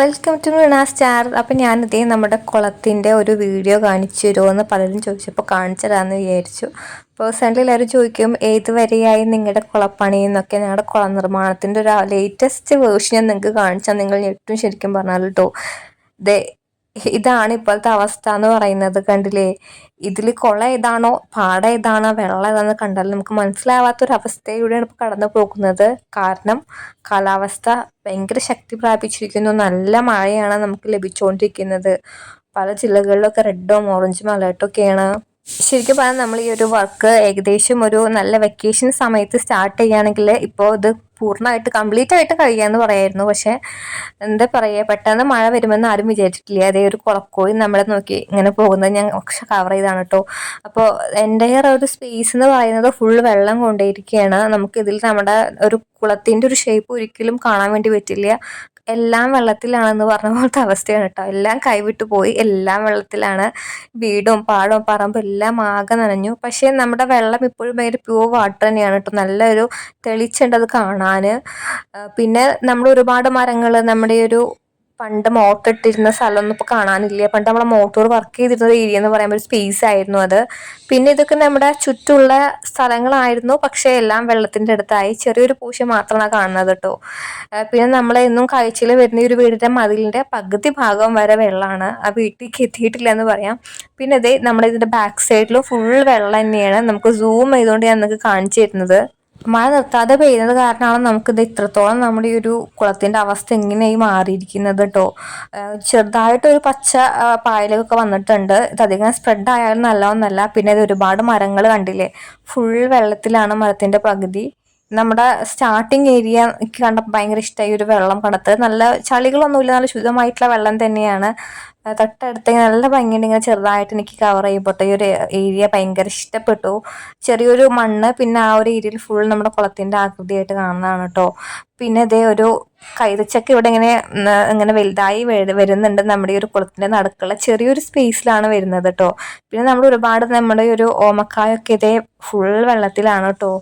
Welcome to Veena star. അപ്പം ഞാനിതേ നമ്മുടെ കുളത്തിൻ്റെ ഒരു വീഡിയോ കാണിച്ചു തരുമോ എന്ന് പലരും ചോദിച്ചപ്പോൾ കാണിച്ചു തരാമെന്ന് വിചാരിച്ചു. പേഴ്സണലി എല്ലാവരും ചോദിക്കും ഏത് വരെയായി നിങ്ങളുടെ കുളപ്പണി എന്നൊക്കെ. ഞങ്ങളുടെ കുളം നിർമ്മാണത്തിൻ്റെ ഒരു ലേറ്റസ്റ്റ് വേർഷൻ ഞാൻ നിങ്ങൾക്ക് കാണിച്ചാൽ നിങ്ങൾ ഞെട്ടും ശരിക്കും പറഞ്ഞാൽ കേട്ടോ. ഇതാണ് ഇപ്പോഴത്തെ അവസ്ഥ എന്ന് പറയുന്നത്. കണ്ടില്ലേ, ഇതിൽ കുളം ഏതാണോ പാടം ഏതാണോ വെള്ളം ഏതാണെന്ന് കണ്ടാൽ നമുക്ക് മനസ്സിലാവാത്തൊരവസ്ഥയിലൂടെയാണ് ഇപ്പോൾ കടന്നു പോകുന്നത്. കാരണം കാലാവസ്ഥ ഭയങ്കര ശക്തി പ്രാപിച്ചിരിക്കുന്നു. നല്ല മഴയാണ് നമുക്ക് ലഭിച്ചുകൊണ്ടിരിക്കുന്നത്. പല ജില്ലകളിലൊക്കെ റെഡും ഓറഞ്ചും അലേർട്ടൊക്കെയാണ്. ശരിക്കും പറഞ്ഞാൽ നമ്മൾ ഈ ഒരു വർക്ക് ഏകദേശം ഒരു നല്ല വെക്കേഷൻ സമയത്ത് സ്റ്റാർട്ട് ചെയ്യുകയാണെങ്കിൽ ഇപ്പോൾ ഇത് പൂർണ്ണമായിട്ട് കംപ്ലീറ്റ് ആയിട്ട് കഴിയാമെന്ന് പറയായിരുന്നു. പക്ഷെ എന്താ പറയുക, പെട്ടെന്ന് മഴ വരുമെന്ന് ആരും വിചാരിച്ചിട്ടില്ല. അതേ ഒരു കുളക്കോഴി നമ്മളെ നോക്കി ഇങ്ങനെ പോകുന്നത് ഞാൻ കവർ ചെയ്താണ് കേട്ടോ. അപ്പോൾ എൻ്റെ ഒരു സ്പേസ് എന്ന് പറയുന്നത് ഫുൾ വെള്ളം കൊണ്ടേയിരിക്കുകയാണ്. നമുക്കിതിൽ നമ്മുടെ ഒരു കുളത്തിൻ്റെ ഒരു ഷേപ്പ് ഒരിക്കലും കാണാൻ വേണ്ടി പറ്റില്ല. എല്ലാം വെള്ളത്തിലാണെന്ന് പറഞ്ഞ പോലത്തെ അവസ്ഥയാണ് കേട്ടോ. എല്ലാം കൈവിട്ടു പോയി, എല്ലാം വെള്ളത്തിലാണ്. വീടും പാടവും പറമ്പും എല്ലാം ആകെ നനഞ്ഞു. പക്ഷേ നമ്മുടെ വെള്ളം ഇപ്പോഴും ഭയങ്കര പ്യൂർ വാട്ടർ തന്നെയാണ് കേട്ടോ. നല്ലൊരു തെളിച്ചുണ്ട് അത് കാണാൻ. പിന്നെ നമ്മൾ ഒരുപാട് മരങ്ങൾ നമ്മുടെ ഒരു പണ്ട് മോട്ടർ ഇട്ടിരുന്ന സ്ഥലമൊന്നും ഇപ്പോൾ കാണാനില്ല. പണ്ട് നമ്മളെ മോട്ടോർ വർക്ക് ചെയ്തിരുന്ന ഏരിയ എന്ന് പറയുമ്പോൾ ഒരു സ്പേസ് ആയിരുന്നു അത്. പിന്നെ ഇതൊക്കെ നമ്മുടെ ചുറ്റുമുള്ള സ്ഥലങ്ങളായിരുന്നു, പക്ഷേ എല്ലാം വെള്ളത്തിൻ്റെ അടുത്തായി. ചെറിയൊരു പോഷൻ മാത്രമാണ് കാണുന്നത് കേട്ടോ. പിന്നെ നമ്മൾ എന്നും കാഴ്ചയിൽ വരുന്ന ഒരു വീടിൻ്റെ മതിലിൻ്റെ പകുതി ഭാഗം വരെ വെള്ളമാണ്. ആ വീട്ടിലേക്ക് എത്തിയിട്ടില്ല എന്ന് പറയാം. പിന്നെ ഇതേ നമ്മുടെ ഇതിൻ്റെ ബാക്ക് സൈഡിലും ഫുൾ വെള്ളം തന്നെയാണ്. നമുക്ക് സൂം ചെയ്തുകൊണ്ട് ഞാൻ നിങ്ങൾക്ക് കാണിച്ചു തരുന്നത്. മഴ നിർത്താതെ പെയ്യുന്നത് കാരണമാണ് നമുക്കിത് ഇത്രത്തോളം നമ്മുടെ ഈ ഒരു കുളത്തിൻ്റെ അവസ്ഥ എങ്ങനെയായി മാറിയിരിക്കുന്നത് കേട്ടോ. ചെറുതായിട്ടൊരു പച്ച പായലൊക്കെ വന്നിട്ടുണ്ട്. ഇതധികം സ്പ്രെഡ് ആയാലും നല്ലതൊന്നല്ല. പിന്നെ ഇത് ഒരുപാട് മരങ്ങൾ കണ്ടില്ലേ, ഫുൾ വെള്ളത്തിലാണ് മരത്തിൻ്റെ പകുതി. നമ്മുടെ സ്റ്റാർട്ടിങ് ഏരിയ എനിക്ക് കണ്ടപ്പോൾ ഭയങ്കര ഇഷ്ടമായി. ഒരു വെള്ളം കണ്ടത്ത് നല്ല ചളികളൊന്നുമില്ല, നല്ല ശുദ്ധമായിട്ടുള്ള വെള്ളം തന്നെയാണ്. തൊട്ടടുത്ത് നല്ല ഭംഗിയുണ്ട്. ഇങ്ങനെ ചെറുതായിട്ട് എനിക്ക് കവർ ചെയ്യപ്പെട്ട ഈ ഒരു ഏരിയ ഭയങ്കര ഇഷ്ടപ്പെട്ടു. ചെറിയൊരു മണ്ണ്, പിന്നെ ആ ഒരു ഏരിയയിൽ ഫുൾ നമ്മുടെ കുളത്തിൻ്റെ ആകൃതിയായിട്ട് കാണുന്നതാണ് കേട്ടോ. പിന്നെ ഇതേ ഒരു കൈതച്ചക്ക ഇവിടെ ഇങ്ങനെ വലുതായി വരുന്നുണ്ട്. നമ്മുടെ ഈ ഒരു കുളത്തിൻ്റെ നടുക്കുള്ള ചെറിയൊരു സ്പേസിലാണ് വരുന്നത് കേട്ടോ. പിന്നെ നമ്മൾ ഒരുപാട് നമ്മുടെ ഒരു ഓമക്കായൊക്കെ ഇതേ ഫുൾ വെള്ളത്തിലാണ് കേട്ടോ.